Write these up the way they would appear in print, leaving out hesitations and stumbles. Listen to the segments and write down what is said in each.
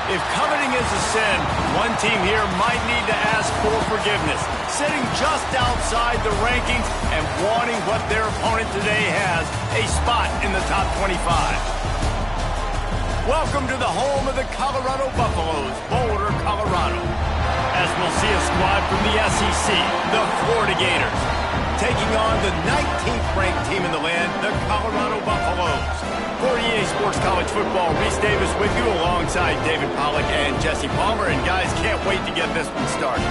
If coveting is a sin, one team here might need to ask for forgiveness, sitting just outside the rankings and wanting what their opponent today has, a spot in the top 25. Welcome to the home of the Colorado Buffaloes, Boulder, Colorado. As we'll see a squad from the SEC, the Florida Gators, taking on the 19th ranked team in the land, the Colorado Buffaloes. For EA Sports College Football, Reese Davis with you alongside David Pollack and Jesse Palmer. And guys, can't wait to get this one started.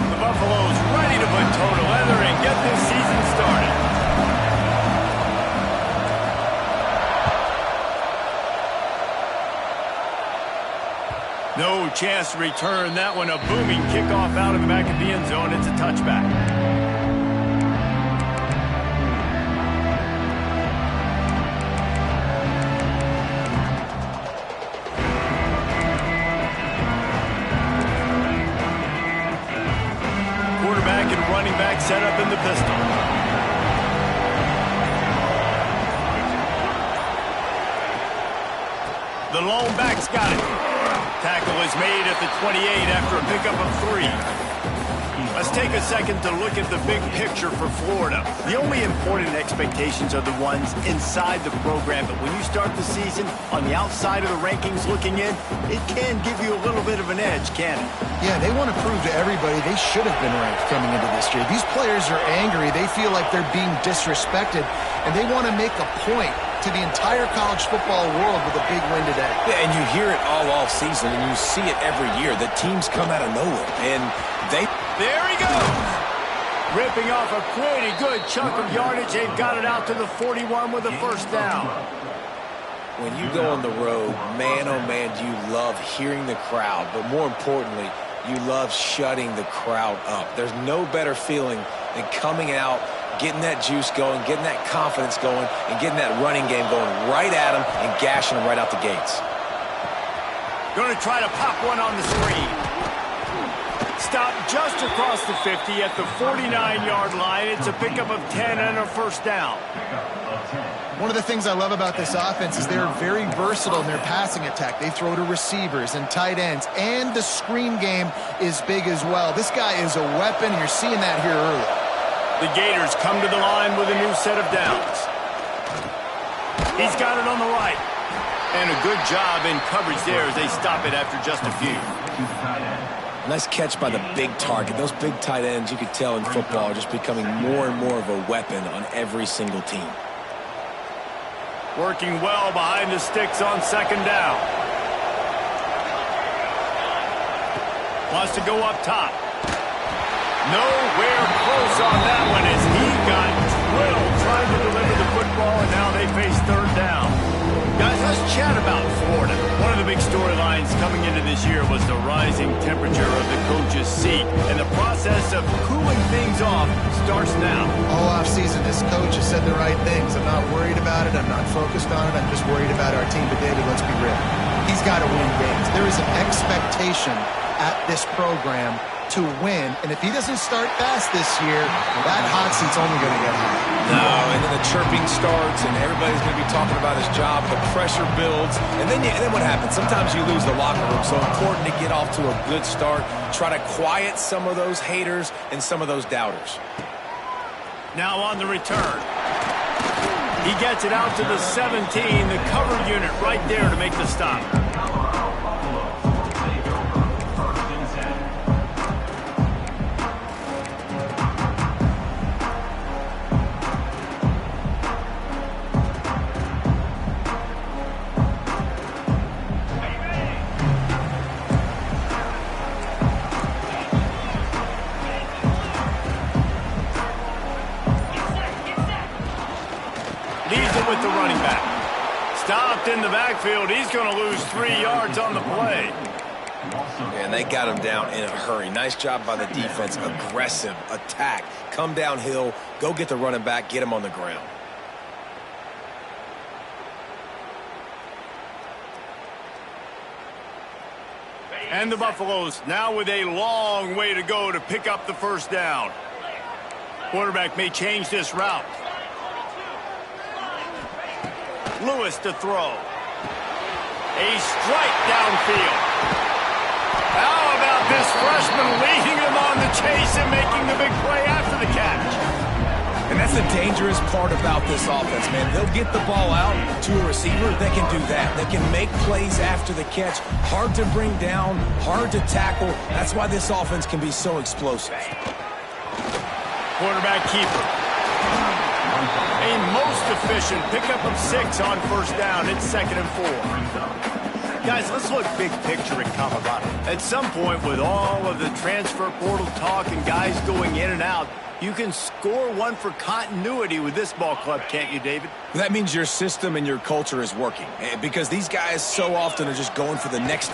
The Buffaloes ready to put toe to leather and get this season started. No chance to return that one. A booming kickoff out of the back of the end zone. It's a touchback. Quarterback and running back set up in the pistol. The lone back's got it. Tackle is made at the 28 after a pickup of 3. Let's take a second to look at the big picture for Florida. The only important expectations are the ones inside the program, but when you start the season on the outside of the rankings looking in, it can give you a little bit of an edge, can it? Yeah, they want to prove to everybody they should have been ranked coming into this year. These players are angry. They feel like they're being disrespected, and they want to make a point to the entire college football world with a big win today. Yeah, and you hear it all off season, and you see it every year. The teams come out of nowhere, and they... There he goes! Ripping off a pretty good chunk of yardage. They've got it out to the 41 with a first down. When you go on the road, man, oh man, do you love hearing the crowd, but more importantly, you love shutting the crowd up. There's no better feeling than coming out, getting that juice going, getting that confidence going, and getting that running game going right at them and gashing them right out the gates. Going to try to pop one on the screen. Stop just across the 50 at the 49-yard line. It's a pickup of 10 and a first down. One of the things I love about this offense is they're very versatile in their passing attack. They throw to receivers and tight ends, and the screen game is big as well. This guy is a weapon. You're seeing that here early. The Gators come to the line with a new set of downs. He's got it on the right. And a good job in coverage there as they stop it after just a few. Nice catch by the big target. Those big tight ends, you could tell in football, are just becoming more and more of a weapon on every single team. Working well behind the sticks on second down. Wants to go up top. Nowhere close on that one as he got drilled trying to deliver the football, and now they face third down. Guys, let's chat about Florida. One of the big storylines coming into this year was the rising temperature of the coach's seat, and the process of cooling things off starts now. All offseason, this coach has said the right things. I'm not worried about it. I'm not focused on it. I'm just worried about our team. But, David, let's be real. He's got to win games. There is an expectation at this program to win, and if he doesn't start fast this year, that hot seat's only going to get higher. No, and then the chirping starts, and everybody's going to be talking about his job. The pressure builds, and then what happens? Sometimes you lose the locker room, so important to get off to a good start. Try to quiet some of those haters and some of those doubters. Now on the return. He gets it out to the 17, the cover unit right there to make the stop. With the running back. Stopped in the backfield. He's going to lose 3 yards on the play. And they got him down in a hurry. Nice job by the defense. Aggressive attack. Come downhill. Go get the running back. Get him on the ground. And the Buffaloes now with a long way to go to pick up the first down. Quarterback may change this route. Lewis to throw. A strike downfield. How about this freshman leading him on the chase and making the big play after the catch? And that's the dangerous part about this offense, man. They'll get the ball out to a receiver. They can do that. They can make plays after the catch. Hard to bring down, hard to tackle. That's why this offense can be so explosive. Quarterback keeper. A most efficient pickup of 6 on first down. It's 2nd and 4. Guys, let's look big picture at Colorado. At some point, with all of the transfer portal talk and guys going in and out, you can score one for continuity with this ball club, can't you, David? That means your system and your culture is working, because these guys so often are just going for the next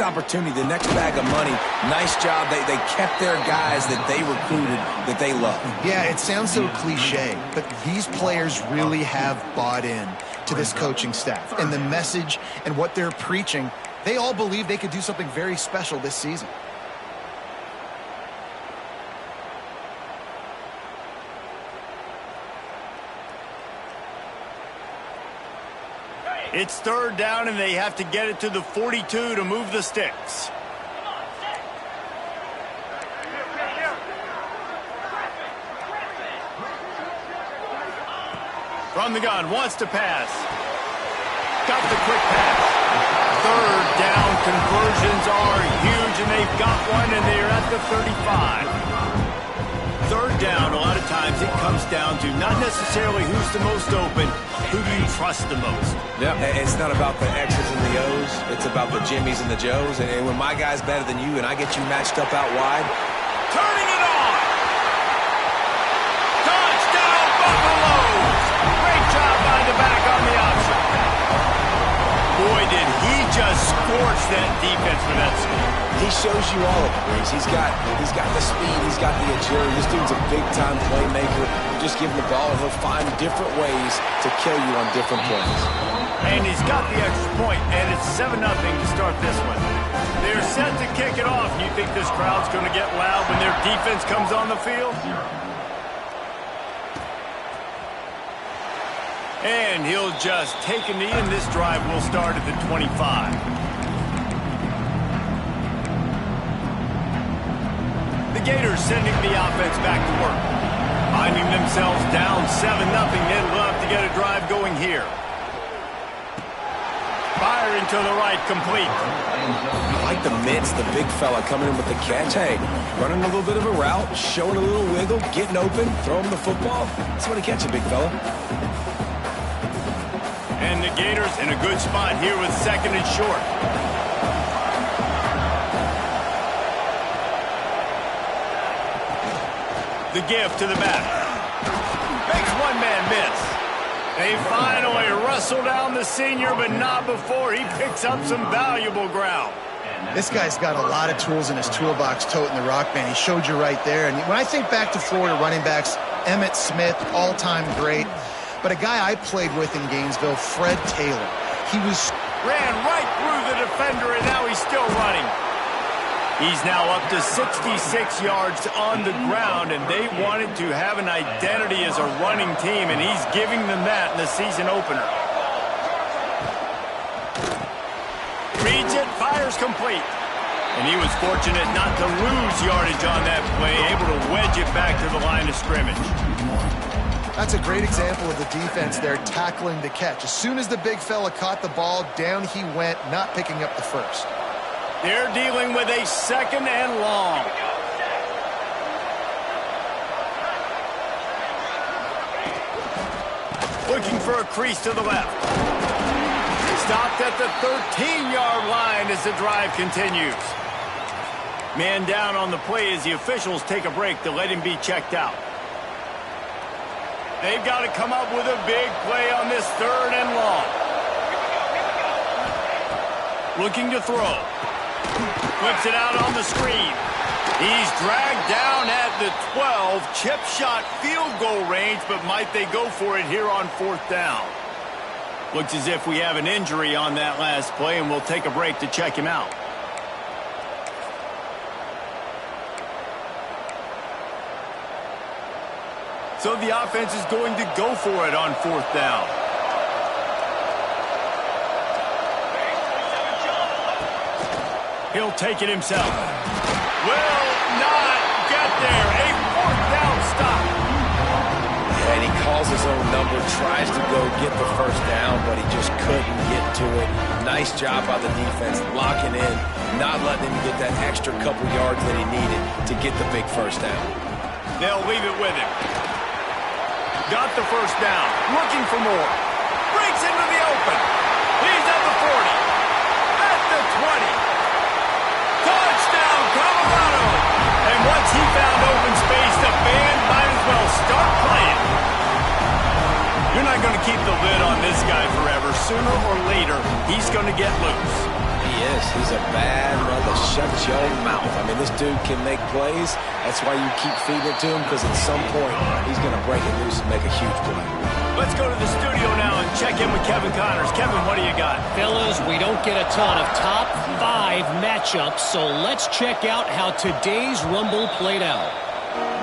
opportunity, the next bag of money. Nice job. They kept their guys that they recruited, that they love. Yeah, it sounds so cliche, but these players really have bought in to this coaching staff and the message and what they're preaching. They all believe they could do something very special this season. It's 3rd down, and they have to get it to the 42 to move the sticks. From the gun, wants to pass. Got the quick pass. 3rd down conversions are huge, and they've got one, and they're at the 35. 3rd down, a lot of times it comes down to not necessarily who's the most open, who do you trust the most? Yeah, it's not about the X's and the O's. It's about the Jimmies and the Joes. And when my guy's better than you and I get you matched up out wide. Turning it on! Touchdown, Buffaloes! Great job by the back on the option. Boy, did he just scorch that defense for that score. He shows you all of it, Breeze. He's got the speed, he's got the agility. This dude's a big-time playmaker. You just give him the ball, and he'll find different ways to kill you on different plays. And he's got the extra point, and it's 7-0 to start this one. They're set to kick it off. You think this crowd's going to get loud when their defense comes on the field? And he'll just take a knee, and this drive will start at the 25. The Gators sending the offense back to work. Finding themselves down 7-0, they'd love to get a drive going here. Firing to the right, complete. I like the mitts, the big fella coming in with the catch. Hey, running a little bit of a route, showing a little wiggle, getting open, throwing the football. That's what he catch, a big fella. And the Gators in a good spot here with 2nd and short. The give to the back. Makes one man miss. They finally wrestle down the senior, but not before he picks up some valuable ground. This guy's got a lot of tools in his toolbox toting the rock, man. He showed you right there. And when I think back to Florida running backs, Emmitt Smith, all-time great. But a guy I played with in Gainesville, Fred Taylor. He ran right through the defender, and now he's still running. He's now up to 66 yards on the ground, and they wanted to have an identity as a running team, and he's giving them that in the season opener. Reads it, fires complete. And he was fortunate not to lose yardage on that play, able to wedge it back to the line of scrimmage. That's a great example of the defense there tackling the catch. As soon as the big fella caught the ball, down he went, not picking up the first. They're dealing with a 2nd and long. Looking for a crease to the left. Stopped at the 13-yard line as the drive continues. Man down on the play as the officials take a break to let him be checked out. They've got to come up with a big play on this 3rd and long. Looking to throw. Flips it out on the screen. He's dragged down at the 12. Chip shot field goal range, but might they go for it here on 4th down? Looks as if we have an injury on that last play, and we'll take a break to check him out. So the offense is going to go for it on 4th down. He'll take it himself. Will not get there. A 4th down stop. And he calls his own number, tries to go get the first down, but he just couldn't get to it. Nice job by the defense, locking in, not letting him get that extra couple yards that he needed to get the big first down. They'll leave it with him. Got the first down, looking for more. Breaks into the open. He's at the 40. At the 20. Touchdown, Colorado! And once he found open space, the band might as well start playing. You're not going to keep the lid on this guy forever. Sooner or later, he's going to get loose. He is. He's a bad mother. Shut your mouth. I mean, this dude can make plays. That's why you keep feeding it to him, because at some point, he's going to break it loose and make a huge play. Let's go to the studio now and check in with Kevin Connors. Kevin, what do you got? Fellas, we don't get a ton of top 5 matchups, so let's check out how today's Rumble played out.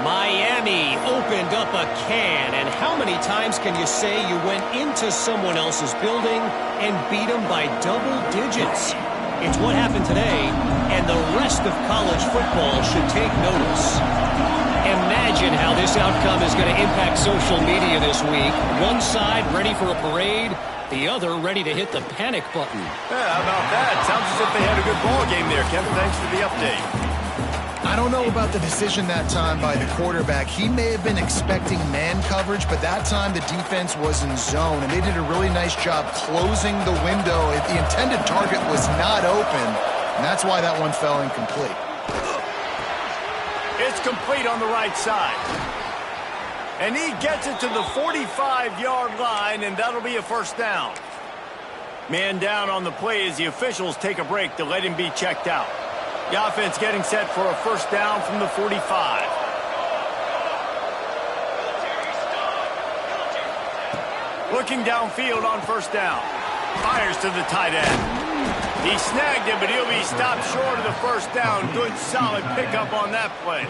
Miami opened up a can, and how many times can you say you went into someone else's building and beat them by double digits? It's what happened today, and the rest of college football should take notice. Imagine how this outcome is going to impact social media this week. One side ready for a parade, the other ready to hit the panic button. Yeah, how about that? Sounds as if they had a good ball game there, Kevin. Thanks for the update. I don't know about the decision that time by the quarterback. He may have been expecting man coverage, but that time the defense was in zone, and they did a really nice job closing the window. The intended target was not open, and that's why that one fell incomplete. It's complete on the right side. And he gets it to the 45-yard line, and that'll be a first down. Man down on the play as the officials take a break to let him be checked out. The offense getting set for a first down from the 45. Looking downfield on first down. Fires to the tight end. He snagged it, but he'll be stopped short of the first down. Good, solid pickup on that play.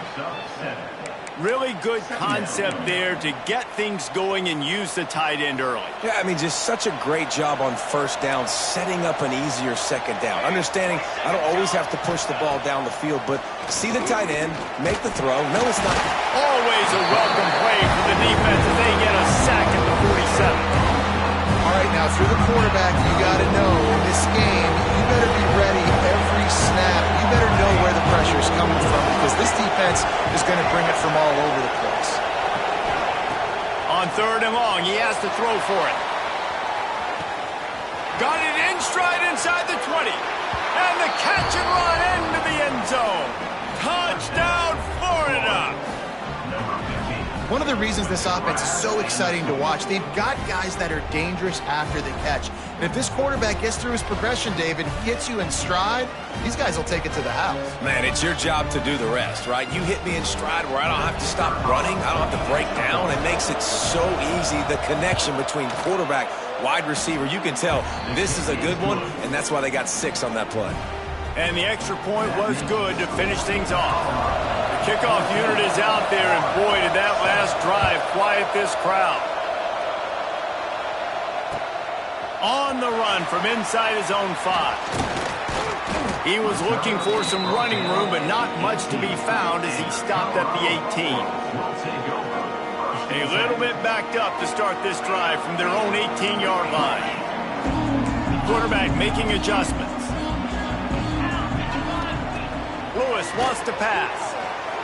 Really good concept there to get things going and use the tight end early. Yeah, I mean, just such a great job on first down, setting up an easier second down. Understanding I don't always have to push the ball down the field, but see the tight end, make the throw. No, it's not. Always a welcome play for the defense as they get a sack at the 47. All right, now through the quarterback, you got to know in this game, you better be ready every snap. You better know where the pressure is coming from, because this defense is going to bring it from all over the place. On 3rd and long, he has to throw for it. Got it in stride inside the 20. And the catch and run into the end zone. Touchdown, Florida. One of the reasons this offense is so exciting to watch, they've got guys that are dangerous after the catch. And if this quarterback gets through his progression, David, hits you in stride, these guys will take it to the house. Man, it's your job to do the rest, right? You hit me in stride where I don't have to stop running. I don't have to break down. It makes it so easy, the connection between quarterback, wide receiver. You can tell this is a good one, and that's why they got 6 on that play. And the extra point was good to finish things off. The kickoff unit is out there, and boy, did that last drive quiet this crowd. On the run from inside his own 5. He was looking for some running room, but not much to be found as he stopped at the 18. A little bit backed up to start this drive from their own 18-yard line. Quarterback making adjustments. Lewis wants to pass.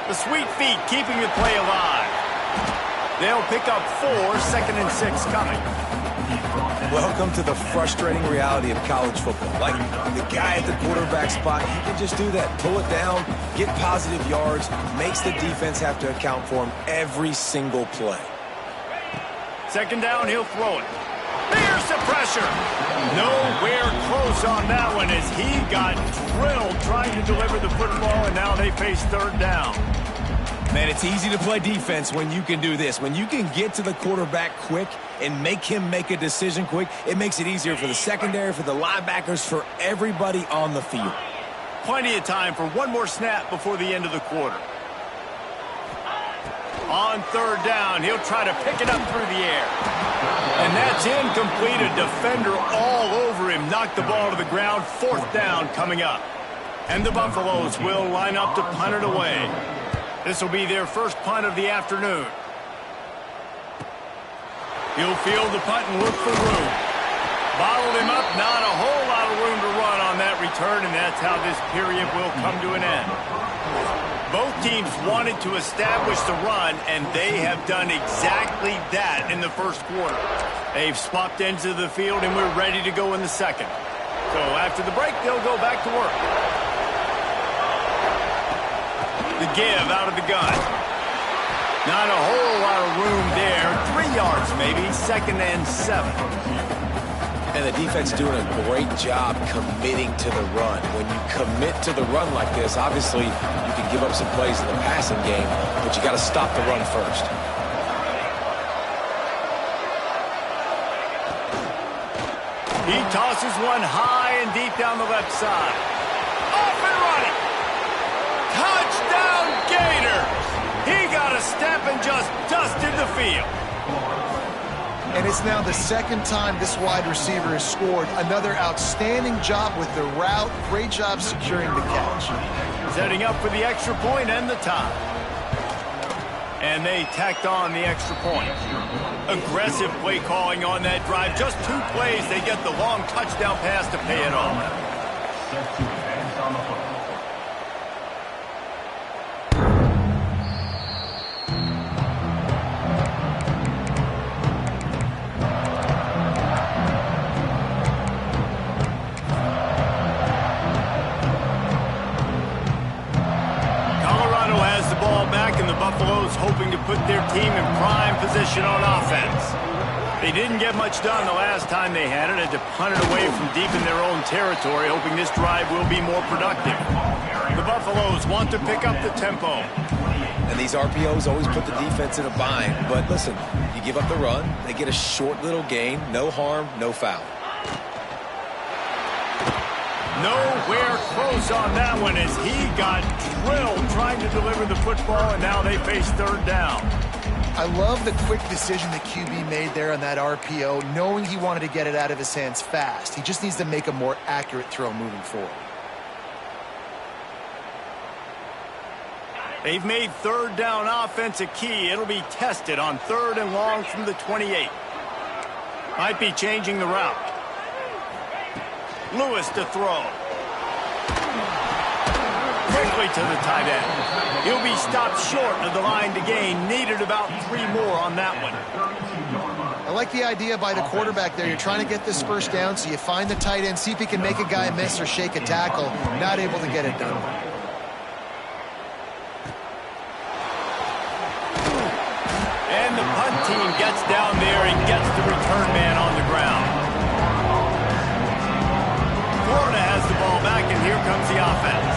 The sweet feet keeping the play alive. They'll pick up 4, 2nd and 6 coming. Welcome to the frustrating reality of college football. Like, the guy at the quarterback spot, he can just do that. Pull it down, get positive yards, makes the defense have to account for him every single play. 2nd down, he'll throw it. There's the pressure. Nowhere close on that one as he got drilled trying to deliver the football, and now they face 3rd down. Man, it's easy to play defense when you can do this. When you can get to the quarterback quick and make him make a decision quick, it makes it easier for the secondary, for the linebackers, for everybody on the field. Plenty of time for one more snap before the end of the quarter. On third down, he'll try to pick it up through the air. And that's incomplete. A defender all over him. Knocked the ball to the ground. Fourth down coming up. And the Buffaloes will line up to punt it away. This will be their first punt of the afternoon. He'll field the punt and look for room. Bottled him up. Not a whole lot of room to run on that return, and that's how this period will come to an end. Both teams wanted to establish the run, and they have done exactly that in the first quarter. They've swapped ends of the field, and we're ready to go in the second. So after the break, they'll go back to work. The give out of the gun. Not a whole lot of room there. 3 yards maybe, 2nd and 7. And the defense doing a great job committing to the run. When you commit to the run like this, obviously you can give up some plays in the passing game, but you got to stop the run first. He tosses one high and deep down the left side. Off and running. Touchdown Gators! He got a step and just dusted the field. And it's now the second time this wide receiver has scored. Another outstanding job with the route. Great job securing the catch. Setting up for the extra point and the tie. And they tacked on the extra point. Aggressive play calling on that drive. Just 2 plays, they get the long touchdown pass to pay it off. Buffalo's hoping to put their team in prime position on offense. They didn't get much done the last time they had it. Had to punt it away from deep in their own territory, hoping this drive will be more productive. The Buffaloes want to pick up the tempo. And these RPOs always put the defense in a bind. But listen, you give up the run, they get a short little gain, no harm, no foul. Nowhere close on that one as he got drilled trying to deliver the football, and now they face third down. I love the quick decision the QB made there on that RPO, knowing he wanted to get it out of his hands fast. He just needs to make a more accurate throw moving forward. They've made third down offense a key. It'll be tested on 3rd and long from the 28. Might be changing the route. Lewis to throw. Quickly to the tight end. He'll be stopped short of the line to gain. Needed about 3 more on that one. I like the idea by the quarterback there. You're trying to get this first down, so you find the tight end, see if he can make a guy miss or shake a tackle. Not able to get it done. And the punt team gets down there and gets the return man on the ground. Florida has the ball back, and here comes the offense.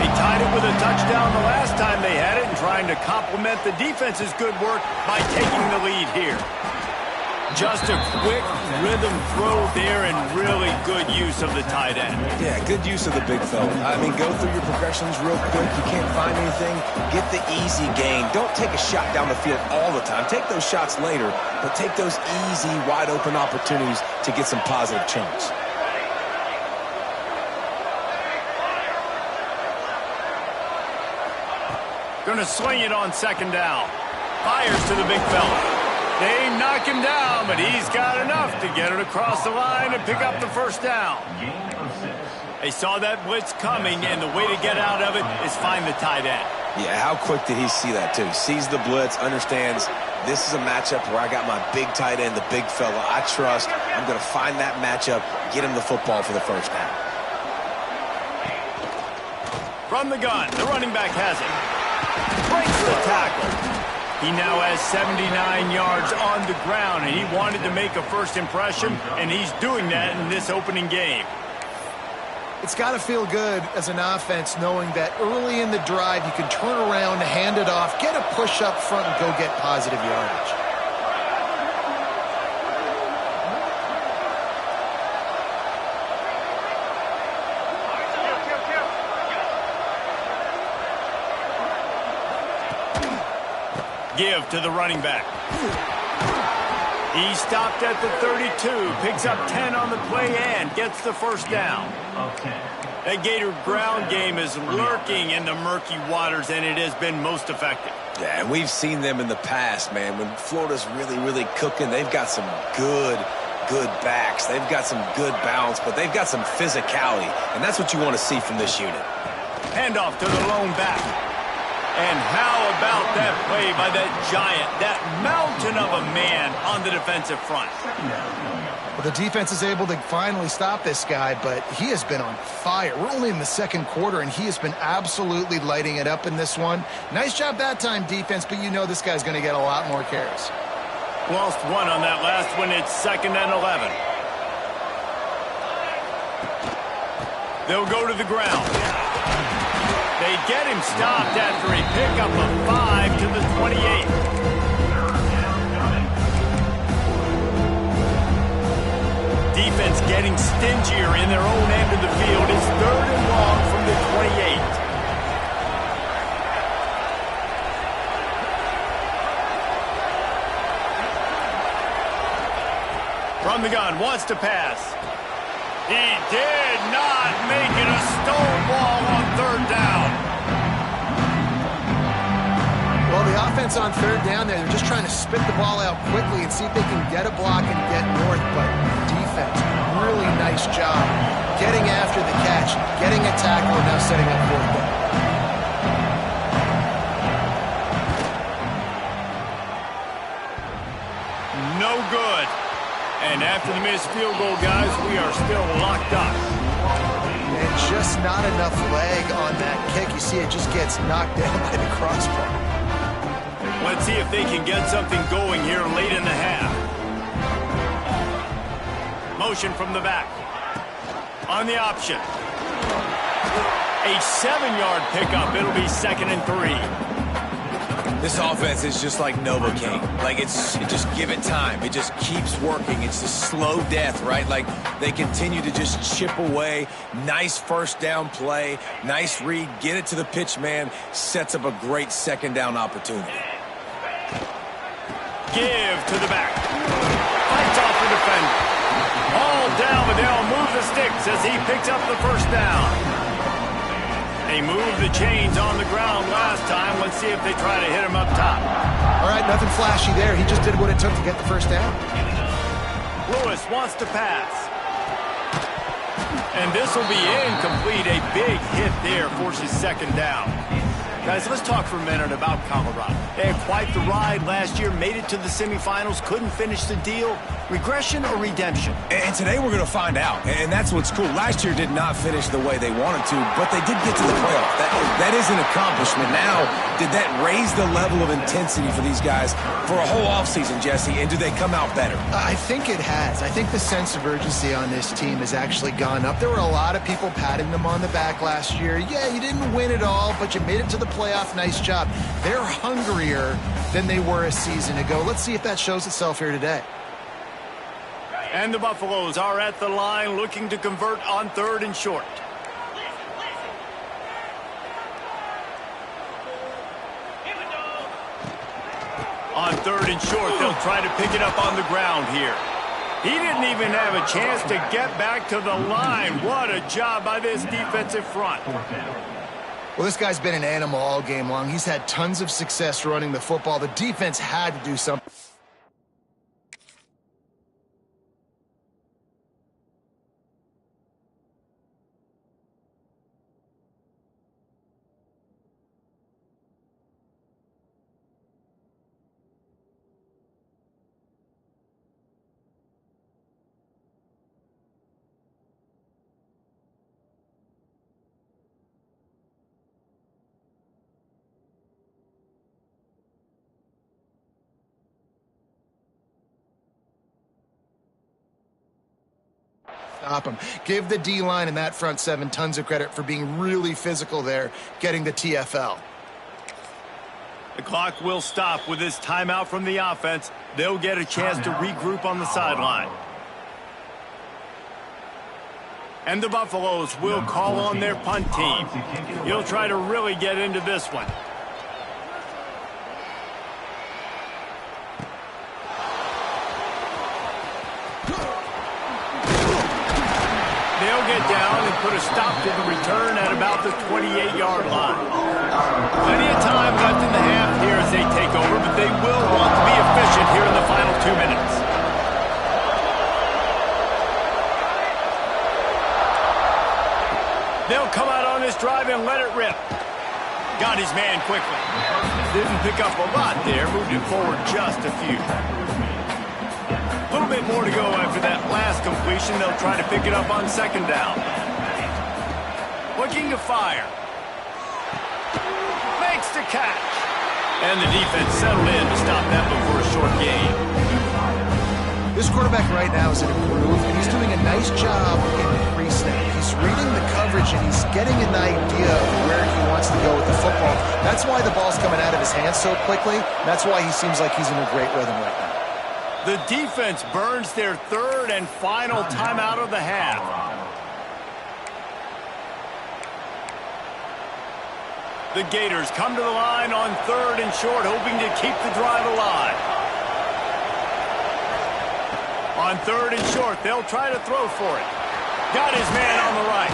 They tied it with a touchdown the last time they had it and trying to complement the defense's good work by taking the lead here. Just a quick rhythm throw there and really good use of the tight end. Yeah, good use of the big fella. I mean, go through your progressions real quick. You can't find anything. Get the easy gain. Don't take a shot down the field all the time. Take those shots later, but take those easy, wide-open opportunities to get some positive chunks. Going to swing it on 2nd down. Fires to the big fella. They knock him down, but he's got enough to get it across the line and pick up the first down. They saw that blitz coming, and the way to get out of it is find the tight end. Yeah, how quick did he see that, too? Sees the blitz, understands this is a matchup where I got my big tight end, the big fella I trust. I'm going to find that matchup, get him the football for the first down. From the gun, the running back has it. Breaks the tackle. He now has 79 yards on the ground, and he wanted to make a first impression, and he's doing that in this opening game. It's got to feel good as an offense knowing that early in the drive you can turn around, hand it off, get a push up front, and go get positive yardage. Give to the running back. He stopped at the 32, picks up 10 on the play and gets the first down. That Gator ground game is lurking in the murky waters, and it has been most effective. Yeah, and we've seen them in the past, man. When Florida's really, really cooking, they've got some good backs. They've got some good balance, but they've got some physicality, and that's what you want to see from this unit. Handoff to the lone back. And how about that play by that giant, that mountain of a man on the defensive front? Well, the defense is able to finally stop this guy, but he has been on fire. We're only in the second quarter, and he has been absolutely lighting it up in this one. Nice job that time, defense, but you know this guy's going to get a lot more carries. Lost one on that last one. It's 2nd and 11. They'll go to the ground. They get him stopped after a pickup of 5 to the 28. Defense getting stingier in their own end of the field. It's 3rd and long from the 28. From the gun, wants to pass. He did not make it a stonewall on 3rd down. Well, the offense on 3rd down there, they're just trying to spit the ball out quickly and see if they can get a block and get north, but defense, really nice job getting after the catch, getting a tackle, and now setting up 4th down. No good. And after the missed field goal, guys, we are still locked up. And just not enough leg on that kick. You see it just gets knocked down by the crossbar. Let's see if they can get something going here late in the half. Motion from the back. On the option. A 7-yard pickup. It'll be 2nd and 3. This offense is just like Novocaine. Like, it just give it time. It just keeps working. It's a slow death, right? Like, they continue to just chip away. Nice 1st down play. Nice read. Get it to the pitch man. Sets up a great 2nd down opportunity. Give to the back. Fights off the defender. All down, but they'll move the sticks as he picks up the 1st down. They moved the chains on the ground last time. Let's see if they try to hit him up top. All right, nothing flashy there. He just did what it took to get the 1st down. Lewis wants to pass. And this will be incomplete. A big hit there forces 2nd down. Guys, let's talk for a minute about Colorado. They had quite the ride last year, made it to the semifinals, couldn't finish the deal. Regression or redemption? And today we're going to find out, and that's what's cool. Last year did not finish the way they wanted to, but they did get to the playoff. That is an accomplishment. Now, did that raise the level of intensity for these guys for a whole offseason, Jesse, and do they come out better? I think it has. I think the sense of urgency on this team has actually gone up. There were a lot of people patting them on the back last year. Yeah, you didn't win it all, but you made it to the playoff. Nice job. They're hungrier than they were a season ago. Let's see if that shows itself here today. And the Buffaloes are at the line looking to convert on 3rd and short. On 3rd and short, they'll try to pick it up on the ground here. He didn't even have a chance to get back to the line. What a job by this defensive front. Well, this guy's been an animal all game long. He's had tons of success running the football. The defense had to do something. Stop him. Give the D-line and that front 7 tons of credit for being really physical there, getting the TFL. The clock will stop with this timeout from the offense. They'll get a chance to regroup on the sideline. And the Buffaloes will call on their punt team. He'll try to really get into this one. put a stop to the return at about the 28-yard line. Plenty of time left in the half here as they take over, but they will want to be efficient here in the final 2 minutes. They'll come out on this drive and let it rip. Got his man quickly. Didn't pick up a lot there, moved it forward just a few. A little bit more to go after that last completion. They'll try to pick it up on second down. Looking to fire. Makes the catch. And the defense settled in to stop that before a short gain. This quarterback right now is in a groove, and he's doing a nice job in the pre-snap. He's reading the coverage, and he's getting an idea of where he wants to go with the football. That's why the ball's coming out of his hands so quickly. That's why he seems like he's in a great rhythm right now. The defense burns their third and final timeout of the half. The Gators come to the line on third and short, hoping to keep the drive alive. On third and short, they'll try to throw for it. Got his man on the right.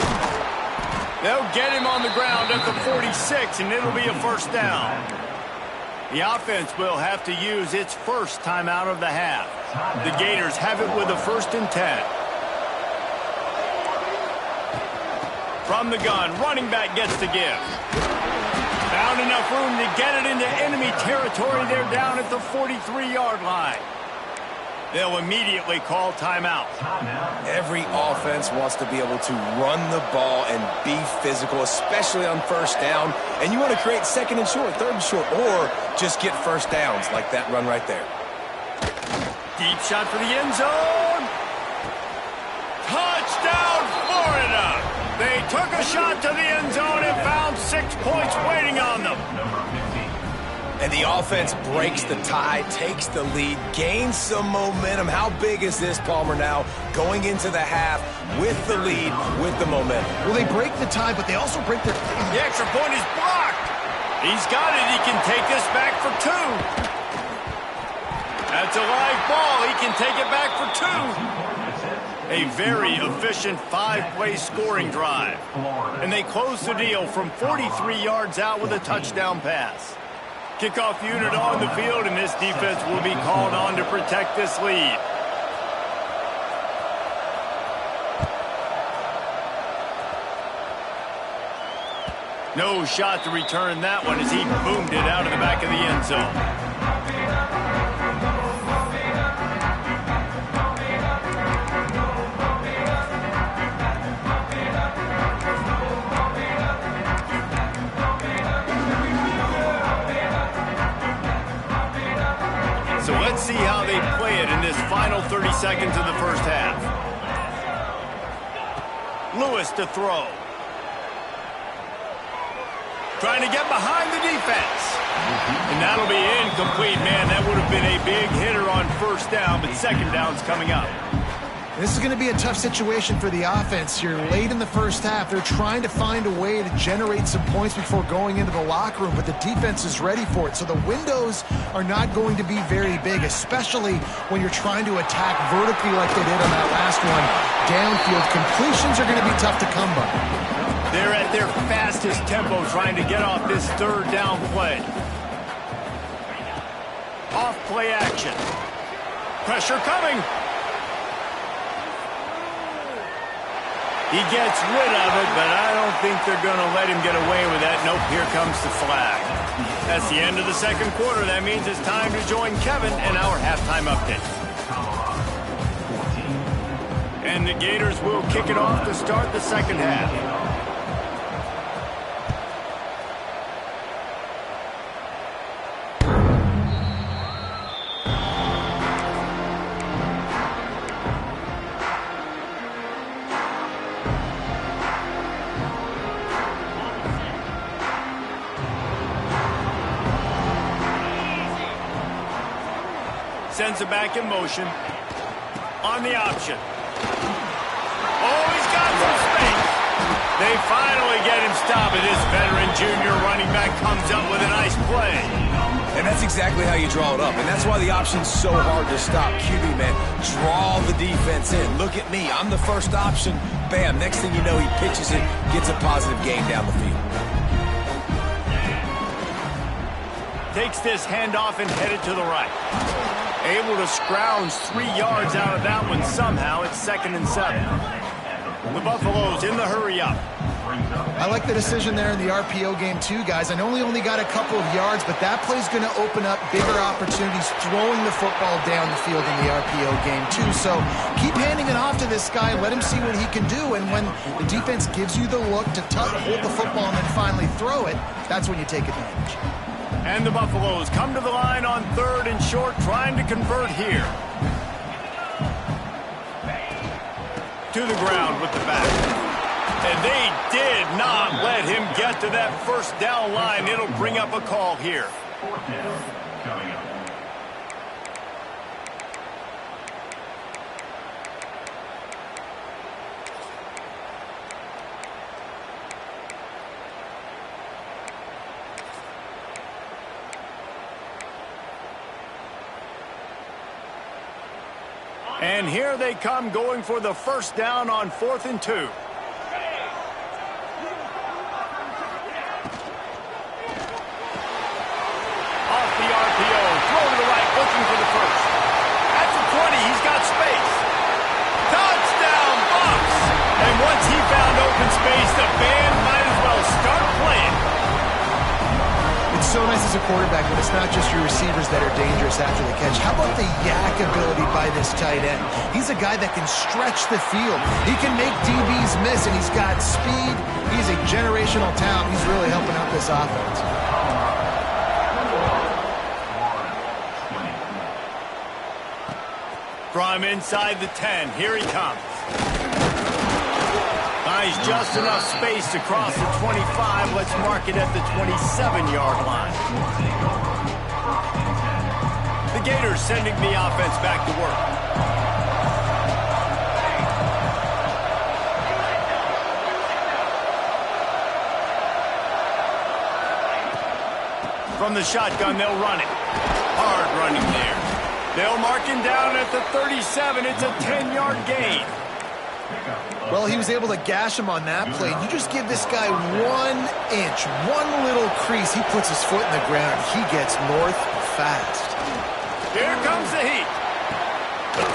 They'll get him on the ground at the 46, and it'll be a first down. The offense will have to use its first timeout of the half. The Gators have it with a 1st and 10. From the gun, running back gets the give. Found enough room to get it into enemy territory. They're down at the 43-yard line. They'll immediately call timeout. Every offense wants to be able to run the ball and be physical, especially on first down. And you want to create second and short, third and short, or just get first downs like that run right there. Deep shot for the end zone. Touchdown, Florida! They took a shot to the end zone and found 6 points waiting on them. And the offense breaks the tie, takes the lead, gains some momentum. How big is this, Palmer, now going into the half with the lead, with the momentum? Well, they break the tie, but they also break their... The extra point is blocked. He's got it. He can take this back for 2. That's a live ball. He can take it back for 2. A very efficient 5-play scoring drive. And they close the deal from 43 yards out with a touchdown pass. Kickoff unit on the field, and this defense will be called on to protect this lead. No shot to return that one as he boomed it out of the back of the end zone. So let's see how they play it in this final 30 seconds of the first half. Lewis to throw. Trying to get behind the defense. And that'll be incomplete, man. That would have been a big hitter on first down, but second down's coming up. This is going to be a tough situation for the offense here. Late in the first half, they're trying to find a way to generate some points before going into the locker room, but the defense is ready for it. So the windows are not going to be very big, especially when you're trying to attack vertically like they did on that last one. Downfield completions are going to be tough to come by. They're at their fastest tempo trying to get off this third down play. Off play action. Pressure coming. He gets rid of it, but I don't think they're going to let him get away with that. Nope, here comes the flag. That's the end of the second quarter. That means it's time to join Kevin in our halftime update. And the Gators will kick it off to start the second half. Sends it back in motion. On the option. Oh, he's got some space. They finally get him stopped, and this veteran junior running back comes up with a nice play. And that's exactly how you draw it up. And that's why the option's so hard to stop. QB, man, draw the defense in. Look at me. I'm the first option. Bam. Next thing you know, he pitches it, gets a positive gain down the field. Takes this handoff and headed to the right. Able to scrounge 3 yards out of that one somehow. It's 2nd and 7. The Buffaloes in the hurry up. I like the decision there in the RPO game too, guys. I know we only got a couple of yards, but that play's going to open up bigger opportunities throwing the football down the field in the RPO game too. So keep handing it off to this guy. Let him see what he can do. And when the defense gives you the look to hold the football and then finally throw it, that's when you take advantage. And the Buffaloes come to the line on 3rd and short, trying to convert here. To the ground with the back. And they did not let him get to that first down line. It'll bring up a call here. And here they come going for the first down on 4th and 2. Off the RPO, throw to the right, looking for the first. At the 20, he's got space. Touchdown, Bucs! And once he found open space, the band might as well start playing. It's so nice as a quarterback when it's not just your receivers that are dangerous after the catch. How about the yak ability by this tight end? He's a guy that can stretch the field. He can make DBs miss, and he's got speed. He's a generational talent. He's really helping out this offense. From inside the 10, here he comes. Nice, just enough space to cross the 25. Let's mark it at the 27-yard line. The Gators sending the offense back to work. From the shotgun, they'll run it. Hard running there. They'll mark him down at the 37. It's a 10-yard gain. Well, he was able to gash him on that play. You just give this guy 1 inch, one little crease. He puts his foot in the ground. He gets north fast. Here comes the heat.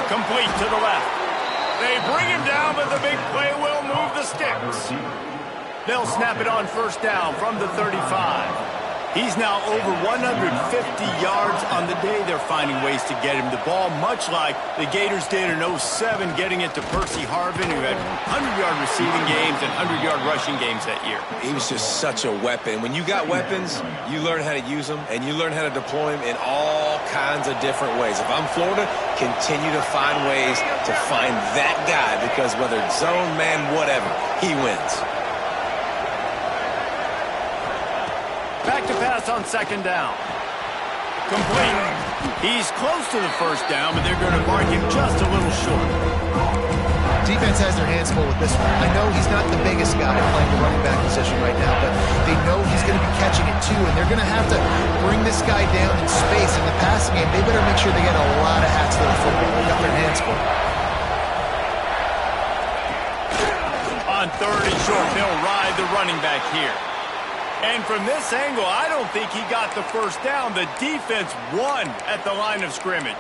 Complete to the left. They bring him down, but the big play will move the sticks. They'll snap it on first down from the 35. He's now over 150 yards on the day. They're finding ways to get him the ball, much like the Gators did in 07, getting it to Percy Harvin, who had 100-yard receiving games and 100-yard rushing games that year. He was just such a weapon. When you got weapons, you learn how to use them, and you learn how to deploy them in all kinds of different ways. If I'm Florida, continue to find ways to find that guy, because whether it's zone, man, whatever, he wins. Back to pass on second down. Complete. He's close to the first down, but they're going to mark him just a little short. Defense has their hands full with this one. I know he's not the biggest guy playing the running back position right now, but they know he's going to be catching it too, and they're going to have to bring this guy down in space. In the passing game, they better make sure they get a lot of hats to the football. They got their hands full. On 3rd and short, they'll ride the running back here. And from this angle, I don't think he got the first down. The defense won at the line of scrimmage.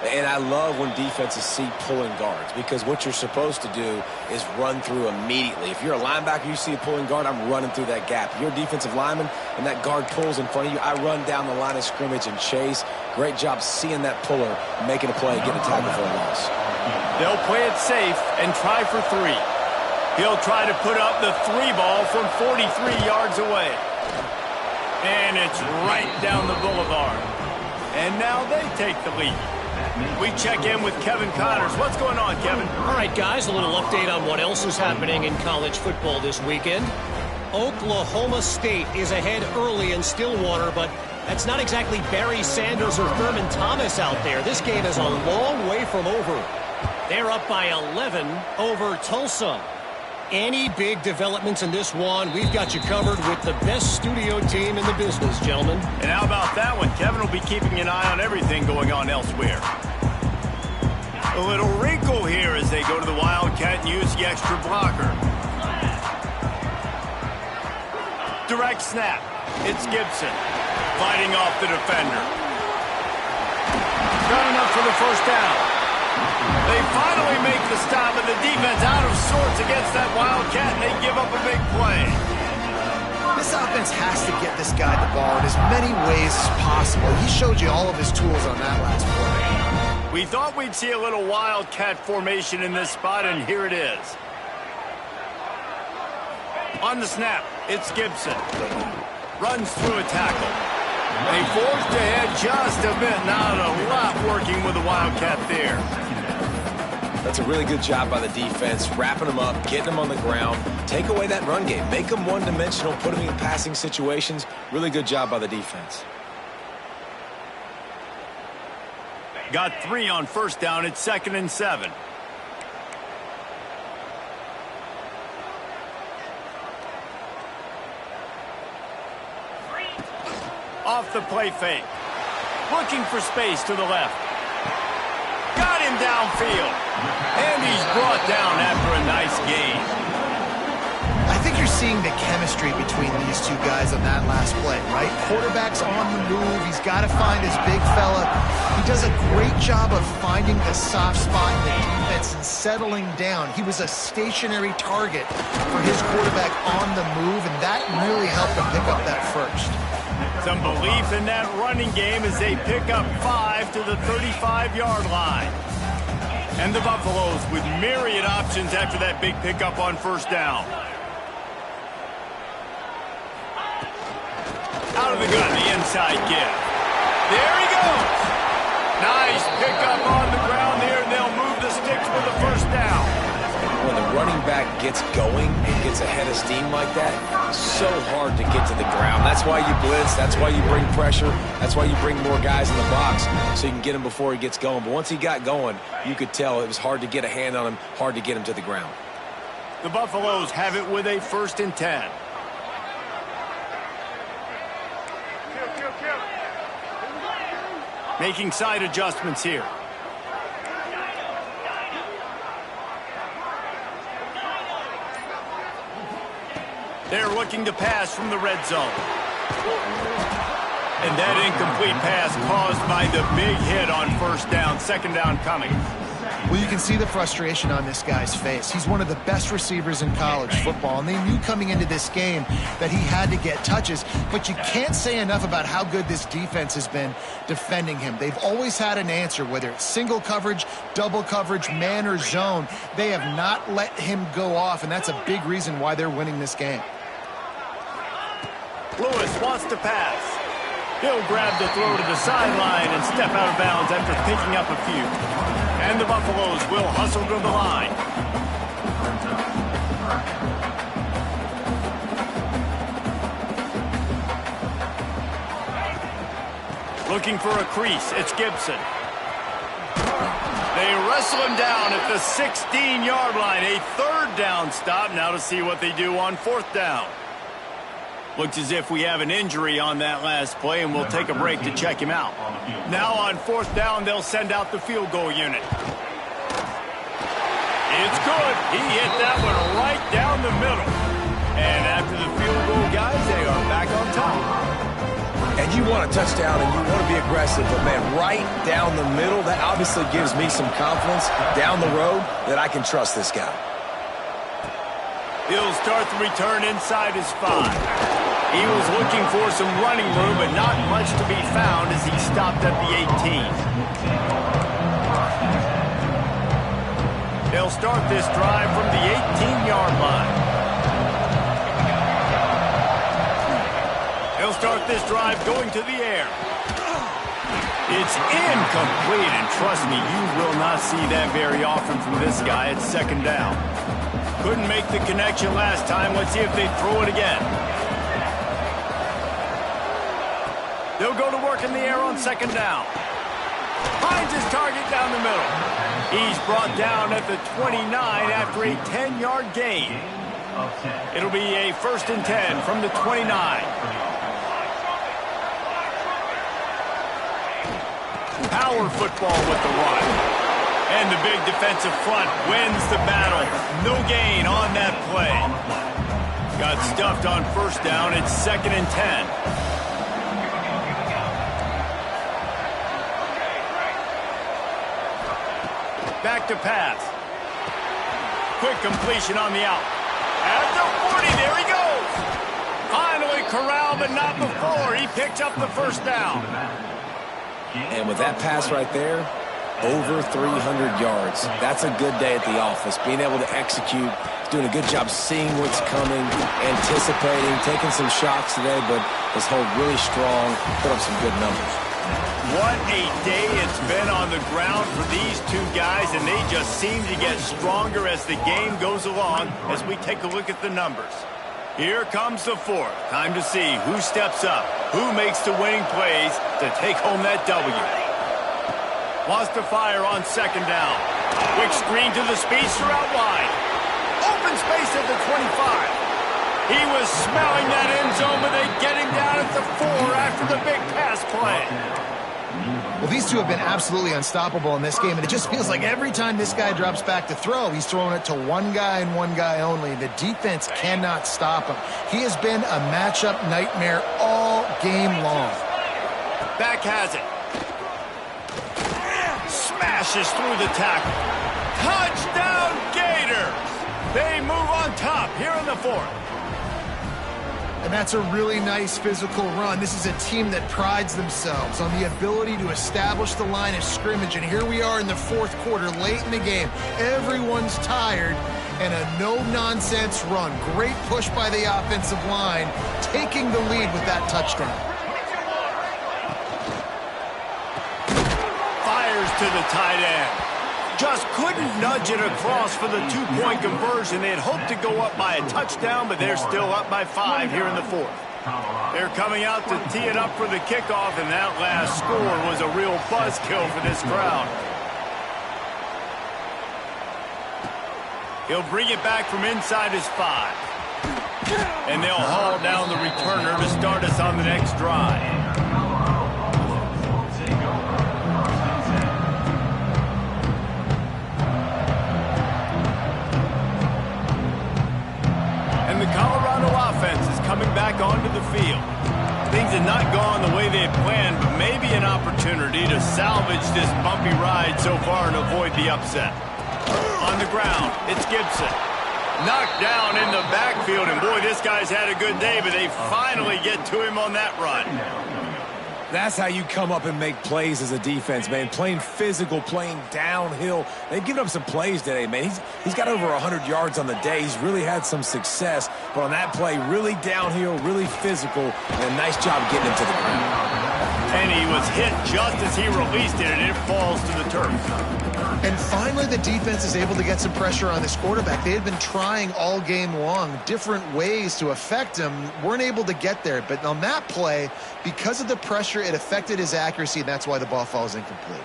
And I love when defenses see pulling guards, because what you're supposed to do is run through immediately. If you're a linebacker, you see a pulling guard, I'm running through that gap. If you're a defensive lineman and that guard pulls in front of you, I run down the line of scrimmage and chase. Great job seeing that puller, making a play, getting a tackle for a loss. They'll play it safe and try for 3. He'll try to put up the 3 ball from 43 yards away. And it's right down the boulevard. And now they take the lead. We check in with Kevin Connors. What's going on, Kevin? All right, guys, a little update on what else is happening in college football this weekend. Oklahoma State is ahead early in Stillwater, but that's not exactly Barry Sanders or Thurman Thomas out there. This game is a long way from over. They're up by 11 over Tulsa. any big developments in this one, we've got you covered with the best studio team in the business, gentlemen. And how about that one? Kevin will be keeping an eye on everything going on elsewhere. A little wrinkle here as they go to the Wildcat and use the extra blocker. Direct snap. It's Gibson fighting off the defender. Got enough for the first down. They finally make the stop, and the defense out of sorts against that Wildcat, and they give up a big play. This offense has to get this guy the ball in as many ways as possible. He showed you all of his tools on that last play. We thought we'd see a little Wildcat formation in this spot, and here it is. On the snap, it's Gibson. Runs through a tackle. They forged ahead just a bit. Not a lot working with the Wildcat there. That's a really good job by the defense, wrapping them up, getting them on the ground. Take away that run game. Make them one-dimensional, put them in passing situations. Really good job by the defense. Got 3 on first down. It's 2nd and 7. Off the play fake. Looking for space to the left. Got him downfield. And he's brought down after a nice gain. I think you're seeing the chemistry between these two guys on that last play, right? Quarterback's on the move. He's got to find his big fella. He does a great job of finding the soft spot in the defense and settling down. He was a stationary target for his quarterback on the move, and that really helped him pick up that first. Some belief in that running game as they pick up 5 to the 35-yard line. And the Buffaloes with myriad options after that big pickup on first down. Out of the gun, the inside give. There he goes. Nice pickup on the ground there, and they'll move the sticks for the first down. When the running back gets going and gets ahead of steam like that, so hard to get to the ground. That's why you blitz. That's why you bring pressure. That's why you bring more guys in the box so you can get him before he gets going. But once he got going, you could tell it was hard to get a hand on him, hard to get him to the ground. The Buffaloes have it with a 1st and 10. Making side adjustments here. They're looking to pass from the red zone. And that incomplete pass caused by the big hit on first down. 2nd down coming. Well, you can see the frustration on this guy's face. He's one of the best receivers in college football, and they knew coming into this game that he had to get touches, but you can't say enough about how good this defense has been defending him. They've always had an answer, whether it's single coverage, double coverage, man or zone. They have not let him go off, and that's a big reason why they're winning this game. Lewis wants to pass. He'll grab the throw to the sideline and step out of bounds after picking up a few. And the Buffaloes will hustle to the line. Looking for a crease. It's Gibson. They wrestle him down at the 16-yard line. A 3rd down stop. Now to see what they do on 4th down. Looks as if we have an injury on that last play, and we'll take a break to check him out. Now on 4th down, they'll send out the field goal unit. It's good. He hit that one right down the middle. And after the field goal, guys, they are back on top. And you want a touchdown and you want to be aggressive, but man, right down the middle, that obviously gives me some confidence down the road that I can trust this guy. He'll start the return inside his 5. He was looking for some running room, but not much to be found as he stopped at the 18. They'll start this drive from the 18-yard line. They'll start this drive going to the air. It's incomplete, and trust me, you will not see that very often from this guy. It's 2nd down. Couldn't make the connection last time. Let's see if they throw it again. They'll go to work in the air on 2nd down. Finds his target down the middle. He's brought down at the 29 after a 10-yard gain. It'll be a 1st and 10 from the 29. Power football with the run. And the big defensive front wins the battle. No gain on that play. Got stuffed on 1st down. It's 2nd and 10. Back to pass. Quick completion on the out. At the 40, there he goes. Finally corralled, but not before. He picks up the 1st down. And with that pass right there, over 300 yards. That's a good day at the office. Being able to execute, doing a good job seeing what's coming, anticipating, taking some shots today, but has held really strong, put up some good numbers. What a day it's been on the ground for these two guys, and they just seem to get stronger as the game goes along as we take a look at the numbers. Here comes the 4th. Time to see who steps up, who makes the winning plays to take home that W. Wants to fire on 2nd down. Quick screen to the speedster out wide. Open space at the 25. He was smelling that end zone, but they get him down at the 4 after the big pass play. Well, these two have been absolutely unstoppable in this game, and it just feels like every time this guy drops back to throw, he's throwing it to one guy and one guy only. The defense cannot stop him. He has been a matchup nightmare all game long. Back has it. Smashes through the tackle. Touchdown Gators! They move on top here in the 4th. And that's a really nice physical run. This is a team that prides themselves on the ability to establish the line of scrimmage. And here we are in the 4th quarter, late in the game. Everyone's tired, and a no-nonsense run. Great push by the offensive line, taking the lead with that touchdown. Fires to the tight end. Just couldn't nudge it across for the 2-point conversion. They had hoped to go up by a touchdown, but they're still up by 5 here in the 4th. They're coming out to tee it up for the kickoff, and that last score was a real buzzkill for this crowd. He'll bring it back from inside his 5. And they'll haul down the returner to start us on the next drive. The Colorado offense is coming back onto the field. Things have not gone the way they had planned, but maybe an opportunity to salvage this bumpy ride so far and avoid the upset. On the ground, it's Gibson. Knocked down in the backfield, and boy, this guy's had a good day, but they finally get to him on that run. That's how you come up and make plays as a defense, man. Playing physical, playing downhill. They've given up some plays today, man. He's got over 100 yards on the day. He's really had some success. But on that play, really downhill, really physical, and a nice job getting him to the ground. And he was hit just as he released it, and it falls to the turf. And finally, the defense is able to get some pressure on this quarterback. They had been trying all game long different ways to affect him. Weren't able to get there. But on that play, because of the pressure, it affected his accuracy, and that's why the ball falls incomplete.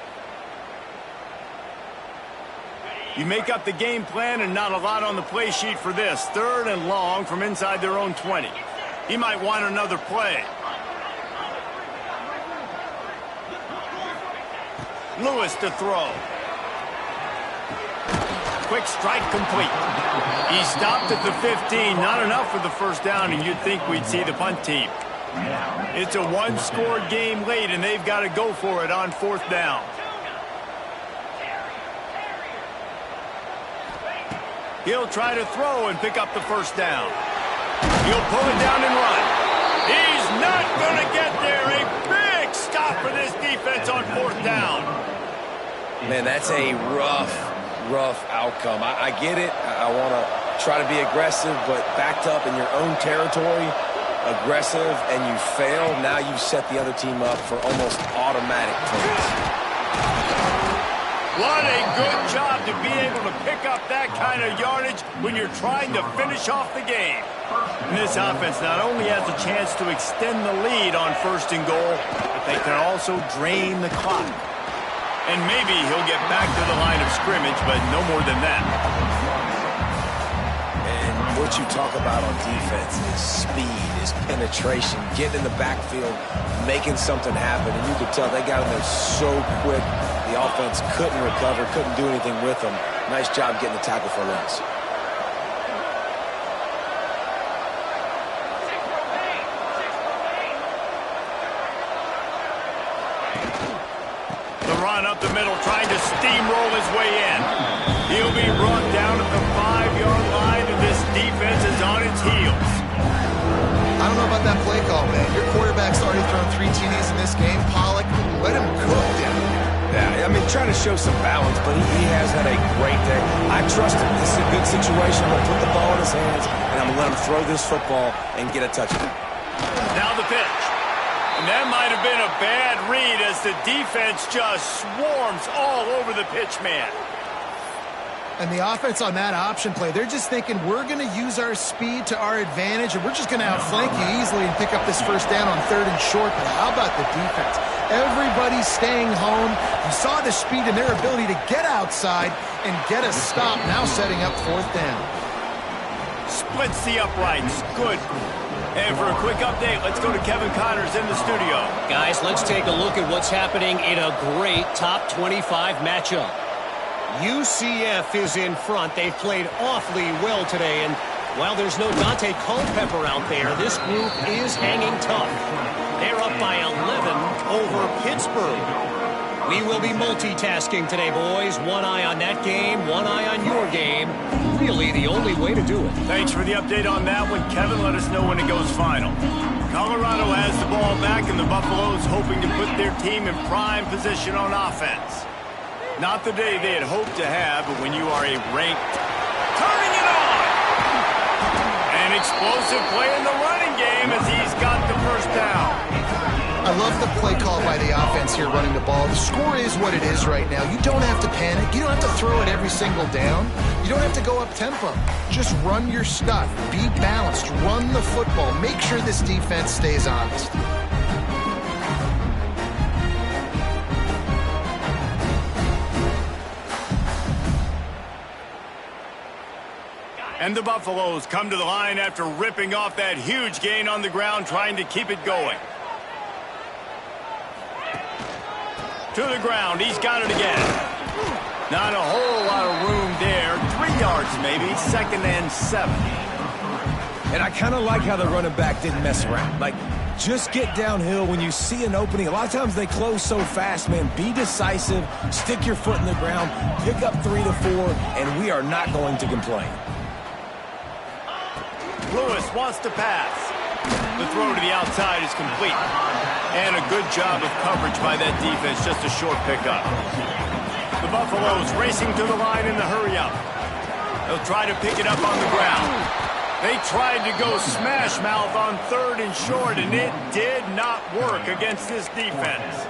You make up the game plan, and not a lot on the play sheet for this. 3rd and long from inside their own 20. He might want another play. Lewis to throw. Quick strike complete. He stopped at the 15. Not enough for the 1st down, and you'd think we'd see the punt team. It's a one-score game late, and they've got to go for it on 4th down. He'll try to throw and pick up the 1st down. He'll pull it down and run. He's not going to get there. A big stop for this defense on 4th down. Man, that's a rough outcome. I get it. I want to try to be aggressive, but backed up in your own territory, aggressive, and you fail. Now you've set the other team up for almost automatic points. What a good job to be able to pick up that kind of yardage when you're trying to finish off the game. And this offense not only has a chance to extend the lead on 1st and goal, but they can also drain the clock. And maybe he'll get back to the line of scrimmage, but no more than that. And what you talk about on defense is speed, is penetration, getting in the backfield, making something happen. And you could tell they got in there so quick, the offense couldn't recover, couldn't do anything with them. Nice job getting the tackle for a loss. The run up the middle, trying to steamroll his way in. He'll be brought down at the 5-yard line, and this defense is on its heels. I don't know about that play call, man. Your quarterback's already thrown 3 TDs in this game. Pollock, let him cook down there. Yeah, I mean, trying to show some balance, but he has had a great day. I trust him. This is a good situation. I'm going to put the ball in his hands, and I'm going to let him throw this football and get a touchdown. Now the pitch. And that might have been a bad read as the defense just swarms all over the pitch man. And the offense on that option play, they're just thinking we're going to use our speed to our advantage, and we're just going to outflank you easily and pick up this first down on 3rd and short. But how about the defense? Everybody's staying home. You saw the speed and their ability to get outside and get a stop, now setting up 4th down. Splits the uprights. Good. And for a quick update, let's go to Kevin Connors in the studio. Guys, let's take a look at what's happening in a great top 25 matchup. UCF is in front. They've played awfully well today, and while there's no Dante Culpepper out there, this group is hanging tough. They're up by 11 over Pittsburgh. We will be multitasking today, boys. One eye on that game, one eye on your game. Really the only way to do it. Thanks for the update on that one, Kevin. Let us know when it goes final. Colorado has the ball back, and the Buffaloes hoping to put their team in prime position on offense. Not the day they had hoped to have, but when you are a ranked... Turning it on! An explosive play in the running game as he's got the first down. I love the play call by the offense here running the ball. The score is what it is right now. You don't have to panic. You don't have to throw it every single down. You don't have to go up tempo. Just run your stuff. Be balanced. Run the football. Make sure this defense stays honest. And the Buffaloes come to the line after ripping off that huge gain on the ground, trying to keep it going. To the ground, he's got it again. Not a whole lot of room there. 3 yards maybe, 2nd and 7. And I kind of like how the running back didn't mess around. Like, just get downhill when you see an opening. A lot of times they close so fast, man. Be decisive, stick your foot in the ground, pick up 3 to 4, and we are not going to complain. Lewis wants to pass. The throw to the outside is complete. And a good job of coverage by that defense, just a short pickup. The Buffaloes racing to the line in the hurry-up. They'll try to pick it up on the ground. They tried to go smash mouth on 3rd and short, and it did not work against this defense.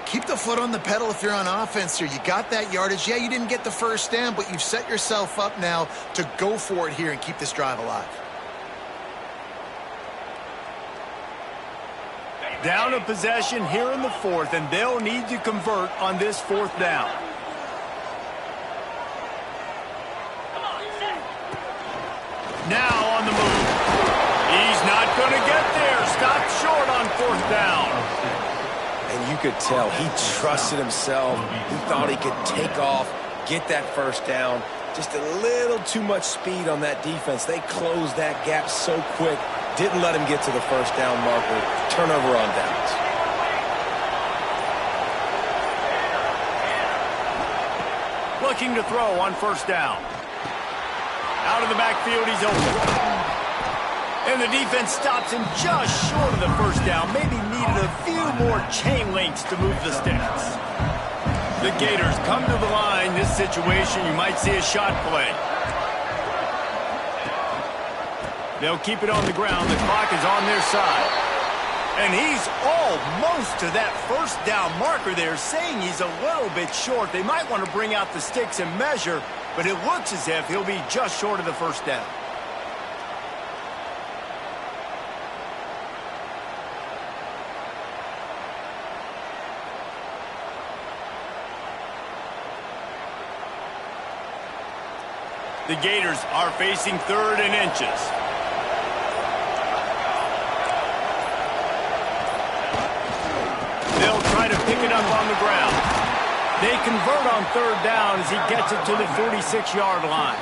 Keep the foot on the pedal if you're on offense here. You got that yardage. Yeah, you didn't get the first down, but you've set yourself up now to go for it here and keep this drive alive. Down a possession here in the 4th, and they'll need to convert on this 4th down. Now on the move. He's not going to get there. Stopped short on 4th down. And you could tell he trusted himself. He thought he could take off, get that first down. Just a little too much speed on that defense. They closed that gap so quick. Didn't let him get to the first down marker. Turnover on downs. Looking to throw on 1st down. Out of the backfield, he's open. And the defense stops him just short of the first down. Maybe needed a few more chain links to move the sticks. The Gators come to the line. This situation, you might see a shot play. They'll keep it on the ground. The clock is on their side. And he's almost to that first down marker there, saying he's a little bit short. They might want to bring out the sticks and measure, but it looks as if he'll be just short of the first down. The Gators are facing 3rd and inches. They'll try to pick it up on the ground. They convert on 3rd down as he gets it to the 46-yard line.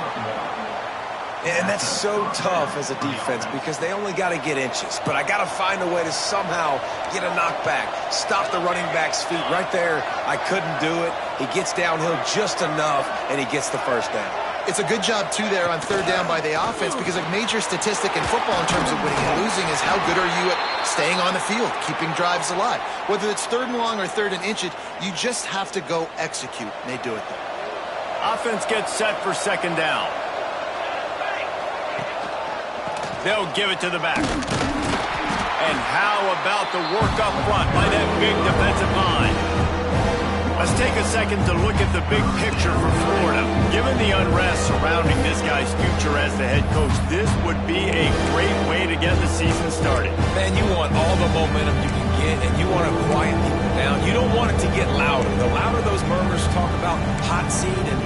And that's so tough as a defense because they only got to get inches. But I got to find a way to somehow get a knockback, stop the running back's feet. Right there, I couldn't do it. He gets downhill just enough, and he gets the first down. It's a good job, too, there on 3rd down by the offense because a major statistic in football in terms of winning and losing is how good are you at staying on the field, keeping drives alive. Whether it's 3rd and long or 3rd and inches, you just have to go execute, and they do it there. Offense gets set for 2nd down. They'll give it to the back. And how about the work up front by that big defensive line? Let's take a second to look at the big picture for Florida. Given the unrest surrounding this guy's future as the head coach, this would be a great way to get the season started. Man, you want all the momentum you can get, and you want to quiet people down. You don't want it to get louder. The louder those murmurs talk about hot seat, and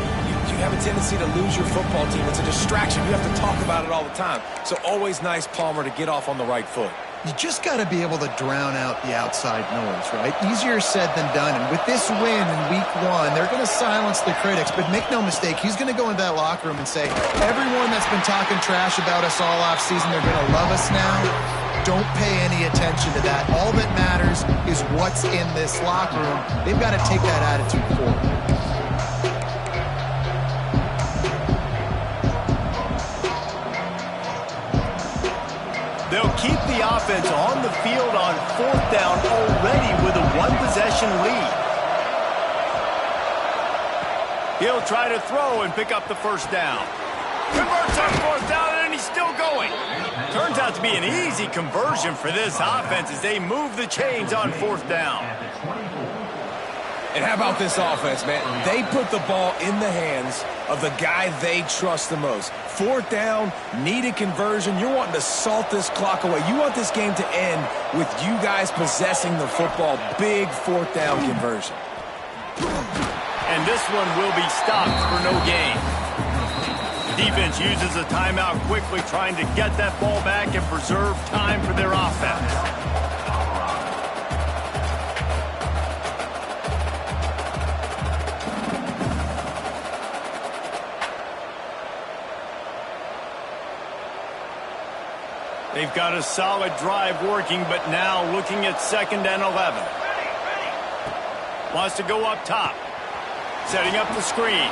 you have a tendency to lose your football team. It's a distraction. You have to talk about it all the time. So always nice, Palmer, to get off on the right foot. You just got to be able to drown out the outside noise, right? Easier said than done. And with this win in week 1, they're going to silence the critics. But make no mistake, he's going to go into that locker room and say, everyone that's been talking trash about us all offseason, they're going to love us now. Don't pay any attention to that. All that matters is what's in this locker room. They've got to take that attitude forward. They'll keep the offense on the field on 4th down already with a 1-possession lead. He'll try to throw and pick up the 1st down. Converts on 4th down, and he's still going. Turns out to be an easy conversion for this offense as they move the chains on 4th down. And how about this offense, man? They put the ball in the hands of the guy they trust the most. 4th down, needed conversion. You're wanting to salt this clock away. You want this game to end with you guys possessing the football. Big 4th down conversion. And this one will be stopped for no gain. The defense uses a timeout quickly, trying to get that ball back and preserve time for their offense. They've got a solid drive working, but now looking at 2nd and 11. Wants to go up top. Setting up the screen.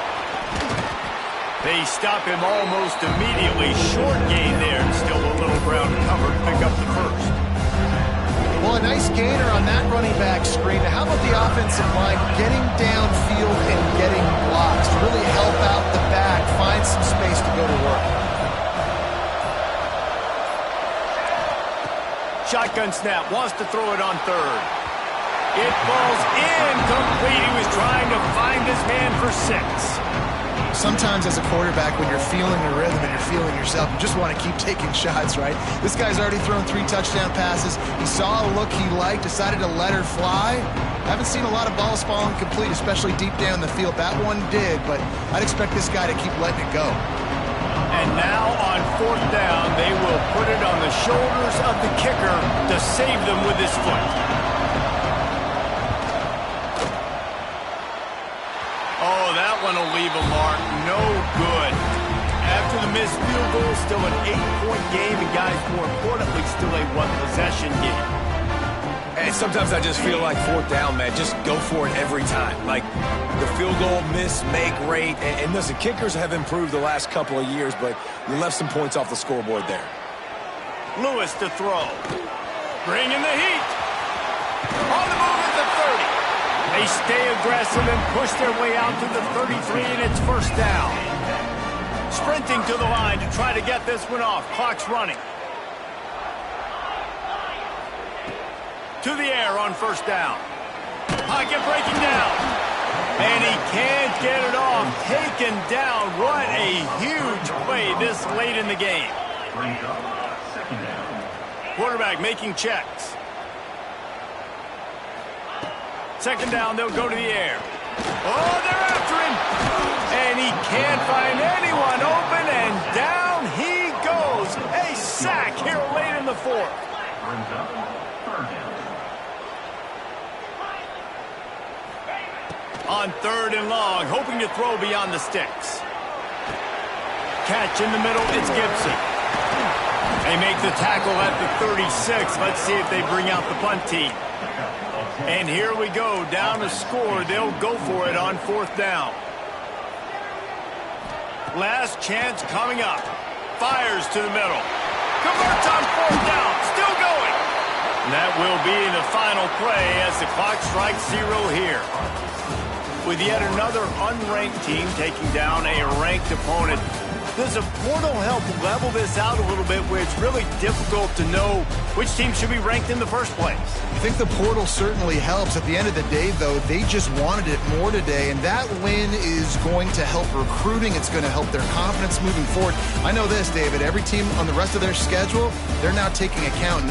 They stop him almost immediately. Short gain there. Still a little ground covered. Pick up the 1st. Well, a nice gainer on that running back screen. Now, how about the offensive line getting downfield and getting blocks to really help out the back, find some space to go to work? Shotgun snap, wants to throw it on 3rd. It falls incomplete. He was trying to find his man for 6. Sometimes as a quarterback, when you're feeling the rhythm and you're feeling yourself, you just want to keep taking shots, right? This guy's already thrown 3 touchdown passes. He saw a look he liked, decided to let her fly. Haven't seen a lot of balls falling complete, especially deep down the field. That one did, but I'd expect this guy to keep letting it go. And now on 4th down, they will put it on the shoulders of the kicker to save them with his foot. Oh, that one will leave a mark. No good. After the missed field goal, still an 8-point game, and guys, more importantly, still a 1-possession game. And sometimes I just feel like 4th down, man, just go for it every time. Like the field goal miss, make rate. And listen, kickers have improved the last couple of years, but you left some points off the scoreboard there. Lewis to throw. Bringing the heat. On the move at the 30. They stay aggressive and push their way out to the 33, and it's 1st down. Sprinting to the line to try to get this one off. Clock's running. To the air on 1st down. Pocket breaking down. And he can't get it off. Taken down. What a huge play this late in the game. Quarterback making checks. 2nd down, they'll go to the air. Oh, they're after him. And he can't find anyone open, and down he goes. A sack here late in the fourth. On 3rd and long, hoping to throw beyond the sticks. Catch in the middle, it's Gibson. They make the tackle at the 36. Let's see if they bring out the punt team. And here we go, down to score. They'll go for it on 4th down. Last chance coming up. Fires to the middle. Converts on 4th down. Still going. And that will be the final play as the clock strikes 0 here. With yet another unranked team taking down a ranked opponent, does a portal help level this out a little bit where it's really difficult to know which team should be ranked in the first place? I think the portal certainly helps. At the end of the day, though, they just wanted it more today, and that win is going to help recruiting. It's going to help their confidence moving forward. I know this, David. Every team on the rest of their schedule, they're now taking account.